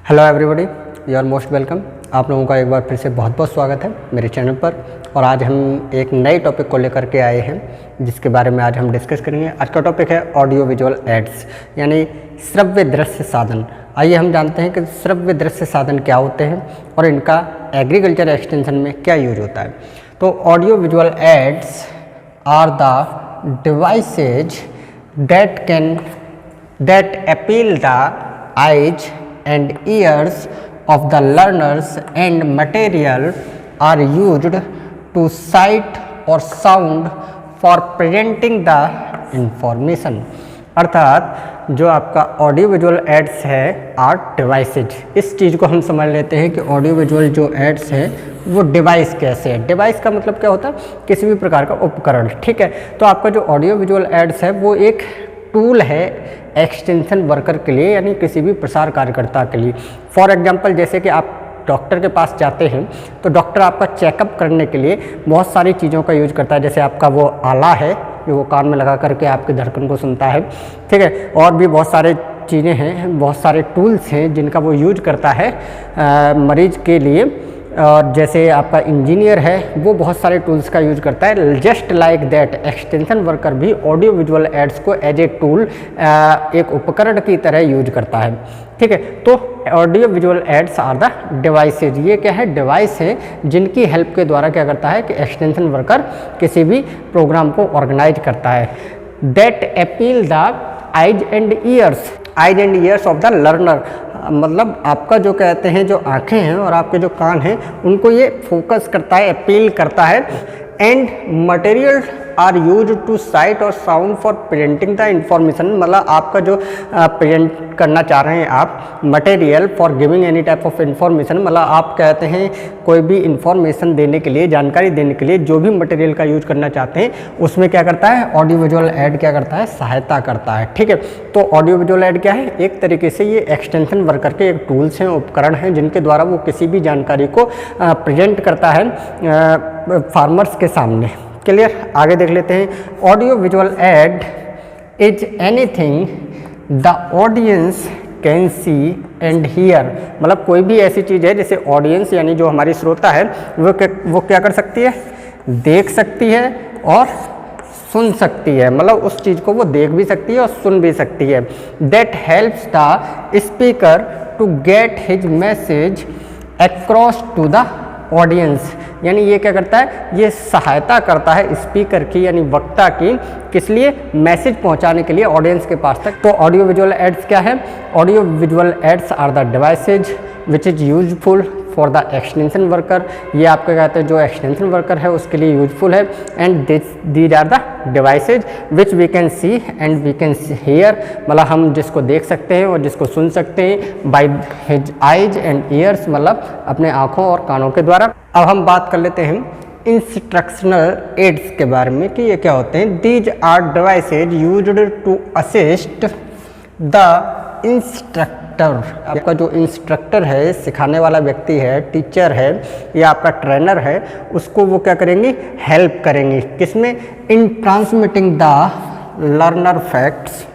Hello everybody, you are most welcome. आप लोगों का एक बार फिर से बहुत बहुत स्वागत है मेरे चैनल पर। और आज हम एक नए टॉपिक को लेकर के आए हैं जिसके बारे में आज हम डिस्कस करेंगे। आज का टॉपिक है ऑडियो विजुअल एड्स, यानी श्रव्य दृश्य साधन। आइए हम जानते हैं कि श्रव्य दृश्य साधन क्या होते हैं और इनका एग्रीकल्चर एक्सटेंशन में क्या यूज होता है। तो audio visual aids are the devices that appeal the eyes and ears of the learners and material are used to sight or sound for presenting the information। अर्थात जो आपका ऑडियो विजुअल एड्स है are devices. इस चीज़ को हम समझ लेते हैं कि ऑडियो विजुअल जो एड्स है वो डिवाइस कैसे है। डिवाइस का मतलब क्या होता है? किसी भी प्रकार का उपकरण, ठीक है। तो आपका जो ऑडियो विजुअल एड्स है वो एक टूल है एक्सटेंशन वर्कर के लिए, यानी किसी भी प्रसार कार्यकर्ता के लिए। फॉर एग्जांपल, जैसे कि आप डॉक्टर के पास जाते हैं तो डॉक्टर आपका चेकअप करने के लिए बहुत सारी चीज़ों का यूज करता है। जैसे आपका वो आला है जो वो कान में लगा करके आपके धड़कन को सुनता है, ठीक है। और भी बहुत सारे चीज़ें हैं, बहुत सारे टूल्स हैं जिनका वो यूज करता है मरीज के लिए। और जैसे आपका इंजीनियर है वो बहुत सारे टूल्स का यूज करता है। Just like that extension worker भी ऑडियो विजुअल एड्स को एज ए टूल एक उपकरण की तरह यूज करता है, ठीक है। तो audio visual aids are the devices. ये क्या है? डिवाइस है जिनकी हेल्प के द्वारा क्या करता है कि एक्सटेंशन वर्कर किसी भी प्रोग्राम को ऑर्गेनाइज करता है। That appeal the eyes and years of the learner. मतलब आपका जो कहते हैं जो आँखें हैं और आपके जो कान हैं उनको ये फोकस करता है, अपील करता है। And material are use to sight और sound for presenting the information. मतलब आपका जो प्रेजेंट करना चाह रहे हैं आप, material for giving any type of information. मतलब आप कहते हैं कोई भी इंफॉर्मेशन देने के लिए, जानकारी देने के लिए जो भी मटेरियल का यूज करना चाहते हैं उसमें क्या करता है? ऑडियो विजुअल एड क्या करता है? सहायता करता है, ठीक है। तो ऑडियो विजुअल एड क्या है? एक तरीके से ये एक्सटेंशन वर्कर के एक टूल्स हैं, उपकरण हैं जिनके द्वारा वो किसी भी जानकारी को प्रेजेंट करता है फार्मर्स के सामने। क्लियर? आगे देख लेते हैं। Audio visual aid is anything the audience can see and here. मतलब कोई भी ऐसी चीज़ है जैसे ऑडियंस यानी जो हमारी श्रोता है वो क्या कर सकती है? देख सकती है और सुन सकती है। मतलब उस चीज़ को वो देख भी सकती है और सुन भी सकती है। That helps the speaker to get his message across to the audience. यानी ये क्या करता है? ये सहायता करता है स्पीकर की यानी वक्ता की, किस लिए? मैसेज पहुंचाने के लिए ऑडियंस के पास तक। तो ऑडियो विजुअल एड्स क्या है? Audio visual aids are the devices which is useful for the extension worker. ये आपका कहते हैं जो एक्सटेंशन वर्कर है उसके लिए यूजफुल है। And these are the devices which we can see and we can hear. मतलब हम जिसको देख सकते हैं और जिसको सुन सकते हैं by his eyes and years, मतलब अपने आँखों और कानों के द्वारा। अब हम बात कर लेते हैं इंस्ट्रक्शनल एड्स के बारे में कि ये क्या होते हैं। These are devices used to assist the instructor. आपका जो इंस्ट्रक्टर है, सिखाने वाला व्यक्ति है, टीचर है या आपका ट्रेनर है, उसको वो क्या करेंगे? हेल्प करेंगे। किसमें? In transmitting the learner facts,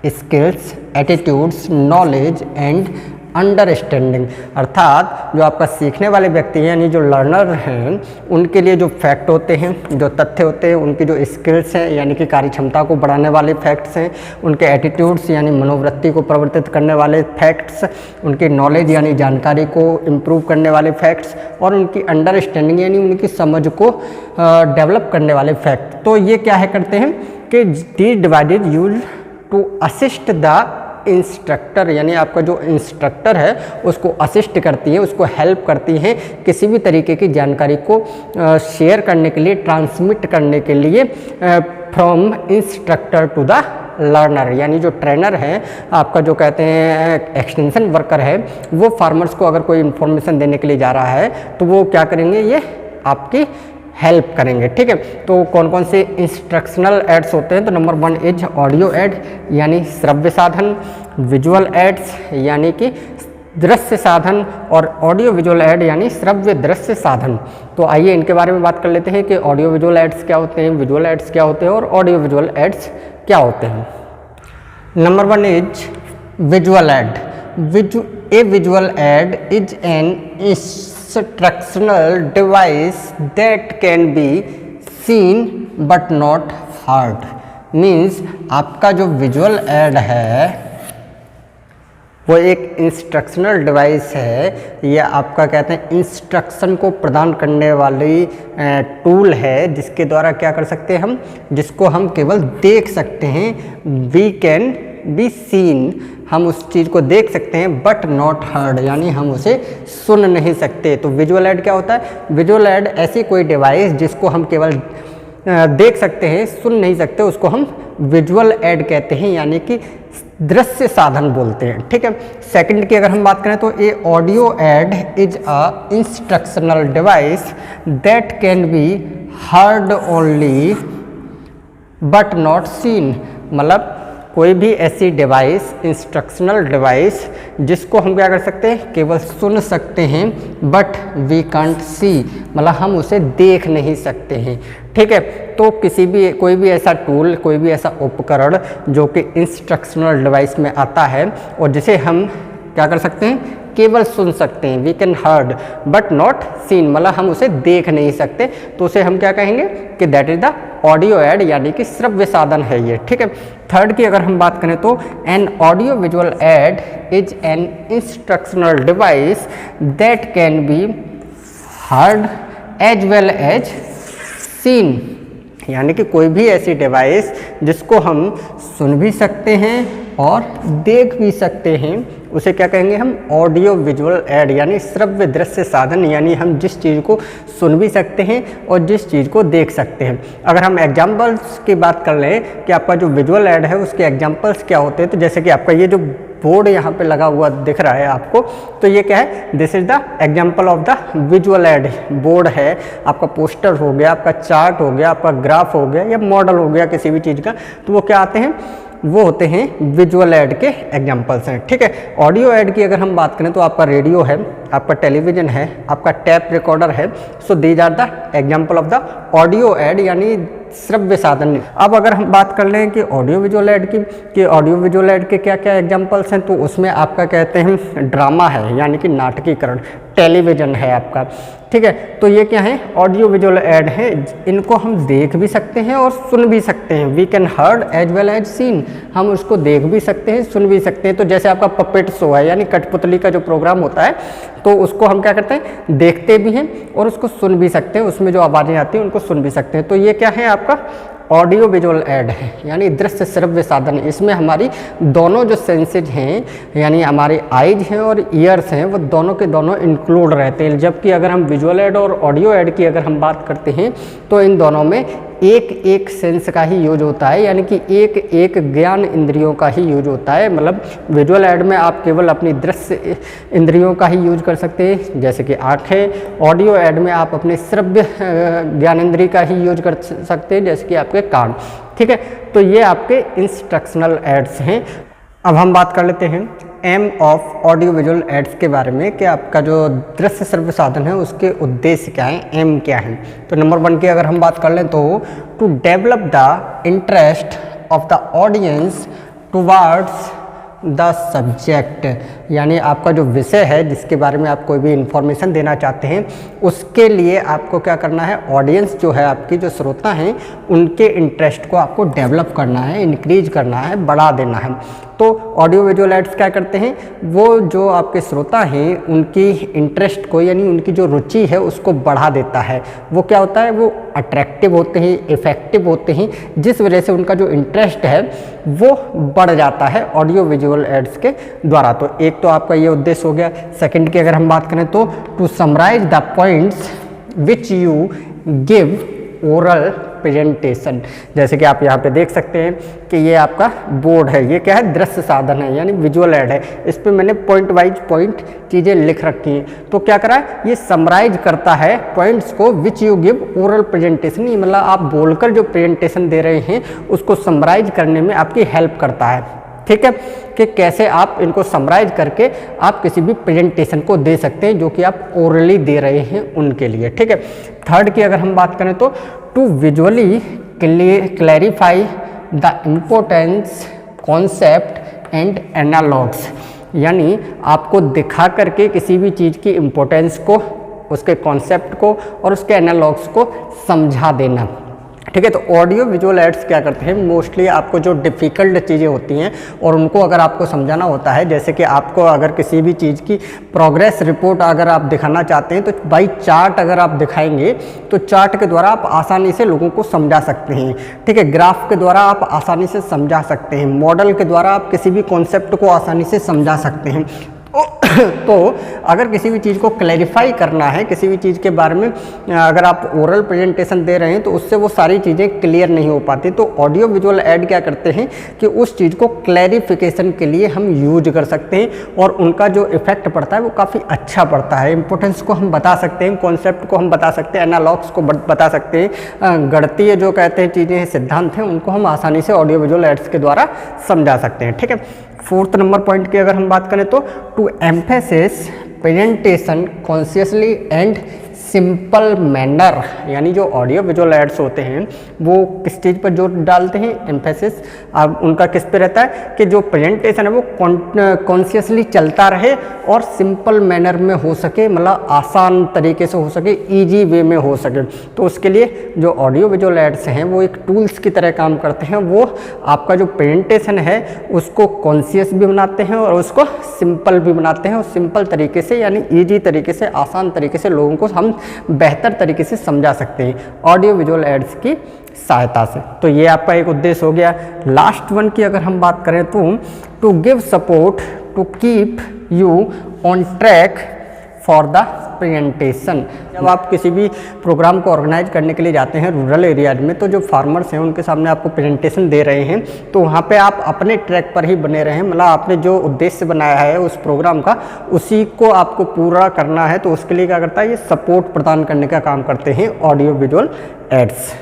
skills, attitudes, knowledge and understanding. अर्थात जो आपका सीखने वाले व्यक्ति हैं यानी जो लर्नर हैं उनके लिए जो फैक्ट होते हैं, जो तथ्य होते हैं, उनकी जो स्किल्स हैं यानी कि कार्य क्षमता को बढ़ाने वाले फैक्ट्स हैं, उनके एटीट्यूड्स यानी मनोवृत्ति को परिवर्तित करने वाले फैक्ट्स, उनकी नॉलेज यानी जानकारी को इम्प्रूव करने वाले फैक्ट्स, और उनकी अंडरस्टैंडिंग यानी उनकी समझ को डेवलप करने वाले फैक्ट। तो ये क्या है करते हैं कि these devices use to assist the instructor. यानी आपका जो इंस्ट्रक्टर है उसको असिस्ट करती है, उसको हेल्प करती है किसी भी तरीके की जानकारी को शेयर करने के लिए, ट्रांसमिट करने के लिए from instructor to the learner. यानी जो ट्रेनर है आपका जो कहते हैं एक्सटेंशन वर्कर है, वो फार्मर्स को अगर कोई इन्फॉर्मेशन देने के लिए जा रहा है तो वो क्या करेंगे? ये आपकी हेल्प करेंगे, ठीक है। तो कौन कौन से इंस्ट्रक्शनल एड्स होते हैं? तो नंबर 1 इज ऑडियो एड यानी श्रव्य साधन, विजुअल एड्स यानी कि दृश्य साधन, और ऑडियो विजुअल एड यानी श्रव्य दृश्य साधन। तो आइए इनके बारे में बात कर लेते हैं कि ऑडियो विजुअल एड्स क्या होते हैं, विजुअल एड्स क्या होते हैं और ऑडियो विजुअल एड्स क्या होते हैं। Number 1 is visual add. A visual aid is an instructional device that can be seen but not heard. Means आपका जो विजुअल एड है वो एक इंस्ट्रक्शनल डिवाइस है, ये आपका कहते हैं इंस्ट्रक्शन को प्रदान करने वाली टूल है, जिसके द्वारा क्या कर सकते हैं हम, जिसको हम केवल देख सकते हैं। वी कैन बी सीन, हम उस चीज़ को देख सकते हैं, बट नॉट हर्ड, यानी हम उसे सुन नहीं सकते। तो विजुअल एड क्या होता है? विजुअल एड ऐसी कोई डिवाइस जिसको हम केवल देख सकते हैं, सुन नहीं सकते, उसको हम विजुअल एड कहते हैं, यानी कि दृश्य साधन बोलते हैं। ठीक है। सेकंड की अगर हम बात करें तो a audio aid is a instructional device that can be heard only but not seen. मतलब कोई भी ऐसी डिवाइस, इंस्ट्रक्शनल डिवाइस, जिसको हम क्या कर सकते हैं, केवल सुन सकते हैं, बट वी कांट सी, मतलब हम उसे देख नहीं सकते हैं। ठीक है। तो कोई भी ऐसा टूल, कोई भी ऐसा उपकरण जो कि इंस्ट्रक्शनल डिवाइस में आता है और जिसे हम क्या कर सकते हैं, केवल सुन सकते हैं, we can heard but not seen, मतलब हम उसे देख नहीं सकते, तो उसे हम क्या कहेंगे कि that is the audio aid, यानी कि श्रव्य साधन है ये। ठीक है। थर्ड की अगर हम बात करें तो an audio visual aid is an instructional device that can be heard as well as seen, यानी कि कोई भी ऐसी डिवाइस जिसको हम सुन भी सकते हैं और देख भी सकते हैं, उसे क्या कहेंगे हम, ऑडियो विजुअल एड, यानी श्रव्य दृश्य साधन, यानी हम जिस चीज़ को सुन भी सकते हैं और जिस चीज़ को देख सकते हैं। अगर हम एग्जाम्पल्स की बात कर लें कि आपका जो विजुअल एड है उसके एग्जाम्पल्स क्या होते हैं, तो जैसे कि आपका ये जो बोर्ड यहाँ पे लगा हुआ दिख रहा है आपको, तो ये क्या है, this is the example of the visual add board है। आपका पोस्टर हो गया, आपका चार्ट हो गया, आपका ग्राफ हो गया या मॉडल हो गया किसी भी चीज़ का, तो वो क्या आते हैं, वो होते हैं विजुअल एड के एग्जाम्पल्स हैं। ठीक है। ऑडियो एड की अगर हम बात करें तो आपका रेडियो है, आपका टेलीविजन है, आपका टैप रिकॉर्डर है, so these are the example of the audio aid, यानी श्रव्य साधन। अब अगर हम बात कर लें कि ऑडियो विजुअल एड की, कि ऑडियो विजुअल एड के क्या क्या एग्जाम्पल्स हैं, तो उसमें आपका कहते हैं ड्रामा है, यानी कि नाटकीकरण, टेलीविजन है आपका। ठीक है। तो ये क्या है, ऑडियो विजुअल एड है, इनको हम देख भी सकते हैं और सुन भी सकते हैं। We can heard as well as seen, हम उसको देख भी सकते हैं, सुन भी सकते हैं। तो जैसे आपका पपेट शो है, यानी कठपुतली का जो प्रोग्राम होता है, तो उसको हम क्या करते हैं, देखते भी हैं और उसको सुन भी सकते हैं, उसमें जो आवाज़ें आती हैं उनको सुन भी सकते हैं। तो ये क्या है आपका ऑडियो विजुअल एड है, यानी दृश्य श्रव्य साधन। इसमें हमारी दोनों जो सेंसेज हैं, यानी हमारे आइज हैं और ईयर्स हैं, वो दोनों के दोनों इंक्लूड रहते हैं। जबकि अगर हम विजुअल एड और ऑडियो एड की अगर हम बात करते हैं तो इन दोनों में एक एक सेंस का ही यूज होता है, यानी कि एक एक ज्ञान इंद्रियों का ही यूज होता है। मतलब विजुअल एड में आप केवल अपनी दृश्य इंद्रियों का ही यूज कर सकते हैं, जैसे कि आँखें। ऑडियो एड में आप अपने श्रव्य ज्ञानेंद्रिय का ही यूज कर सकते हैं, जैसे कि आपके कान। ठीक है। तो ये आपके इंस्ट्रक्शनल एड्स हैं। अब हम बात कर लेते हैं aim of audio visual aids के बारे में, कि आपका जो दृश्य श्रव्य साधन है उसके उद्देश्य क्या है, एम क्या है। तो नंबर 1 की अगर हम बात कर लें तो to develop the interest of the audience towards the subject, यानी आपका जो विषय है जिसके बारे में आप कोई भी इंफॉर्मेशन देना चाहते हैं, उसके लिए आपको क्या करना है, ऑडियंस जो है आपकी, जो श्रोता हैं, उनके इंटरेस्ट को आपको डेवलप करना है, इंक्रीज करना है, बढ़ा देना है। तो ऑडियो विजुअल एड्स क्या करते हैं, वो जो आपके श्रोता हैं उनकी इंटरेस्ट को, यानी उनकी जो रुचि है उसको बढ़ा देता है। वो क्या होता है, वो अट्रैक्टिव होते हैं, इफ़ेक्टिव होते हैं, जिस वजह से उनका जो इंटरेस्ट है वो बढ़ जाता है ऑडियो विजुअल एड्स के द्वारा। तो एक तो आपका ये उद्देश्य हो गया। सेकंड की अगर हम बात करें तो to summarise the points which you give oral presentation, जैसे कि आप यहाँ पे देख सकते हैं कि ये आपका बोर्ड है, ये क्या है, दृश्य साधन है, यानी विजुअल एड है। इस पे मैंने पॉइंट वाइज पॉइंट चीज़ें लिख रखी हैं। तो क्या करा है, ये समराइज करता है पॉइंट्स को, विच यू गिव ओरल प्रेजेंटेशन, मतलब आप बोलकर जो प्रेजेंटेशन दे रहे हैं उसको समराइज करने में आपकी हेल्प करता है। ठीक है, कि कैसे आप इनको समराइज करके आप किसी भी प्रेजेंटेशन को दे सकते हैं जो कि आप ओरली दे रहे हैं उनके लिए। ठीक है। थर्ड की अगर हम बात करें तो to visually clarify the importance concept and analogues, यानी आपको दिखा करके किसी भी चीज़ की इम्पोर्टेंस को, उसके कॉन्सेप्ट को और उसके एनालॉग्स को समझा देना। ठीक है, तो ऑडियो विजुअल एड्स क्या करते हैं, मोस्टली आपको जो डिफ़िकल्ट चीज़ें होती हैं और उनको अगर आपको समझाना होता है, जैसे कि आपको अगर किसी भी चीज़ की प्रोग्रेस रिपोर्ट अगर आप दिखाना चाहते हैं तो बाई चार्ट अगर आप दिखाएंगे तो चार्ट के द्वारा आप आसानी से लोगों को समझा सकते हैं। ठीक है, ग्राफ के द्वारा आप आसानी से समझा सकते हैं, मॉडल के द्वारा आप किसी भी कॉन्सेप्ट को आसानी से समझा सकते हैं। तो अगर किसी भी चीज़ को क्लैरिफाई करना है, किसी भी चीज़ के बारे में अगर आप ओरल प्रेजेंटेशन दे रहे हैं तो उससे वो सारी चीज़ें क्लियर नहीं हो पाती। तो ऑडियो विजुअल ऐड क्या करते हैं कि उस चीज़ को क्लैरिफिकेशन के लिए हम यूज कर सकते हैं और उनका जो इफेक्ट पड़ता है वो काफ़ी अच्छा पड़ता है। इंपॉर्टेंस को हम बता सकते हैं, कॉन्सेप्ट को हम बता सकते हैं, एनालॉग्स को बता सकते हैं, गणितीय जो कहते हैं चीज़ें हैं, सिद्धांत हैं, उनको हम आसानी से ऑडियो विजुअल एड्स के द्वारा समझा सकते हैं। ठीक है, 4th नंबर पॉइंट की अगर हम बात करें तो to emphasis presentation consciously and simple manner, यानी जो ऑडियो विजुअल एड्स होते हैं वो किस चीज़ पर जोर डालते हैं, एम्फेसिस उनका किस पे रहता है कि जो प्रेजेंटेशन है वो कॉन्शियसली चलता रहे और सिंपल मैनर में हो सके, मतलब आसान तरीके से हो सके, इजी वे में हो सके। तो उसके लिए जो ऑडियो विजुअल एड्स हैं वो एक टूल्स की तरह काम करते हैं। वो आपका जो प्रेजेंटेशन है उसको कॉन्शियस भी बनाते हैं और उसको सिंपल भी बनाते हैं और सिंपल तरीके से यानी ईजी तरीके से, आसान तरीके से लोगों को हम बेहतर तरीके से समझा सकते हैं ऑडियो विजुअल एड्स की सहायता से। तो ये आपका एक उद्देश्य हो गया। लास्ट वन की अगर हम बात करें तो to give support to keep you on track for the presentation. जब आप किसी भी प्रोग्राम को ऑर्गेनाइज करने के लिए जाते हैं रूरल एरियाज में, तो जो फार्मर्स हैं उनके सामने आपको प्रेजेंटेशन दे रहे हैं तो वहाँ पे आप अपने ट्रैक पर ही बने रहें, मतलब आपने जो उद्देश्य बनाया है उस प्रोग्राम का उसी को आपको पूरा करना है। तो उसके लिए क्या करता है, ये सपोर्ट प्रदान करने का काम करते हैं ऑडियो विजुअल एड्स।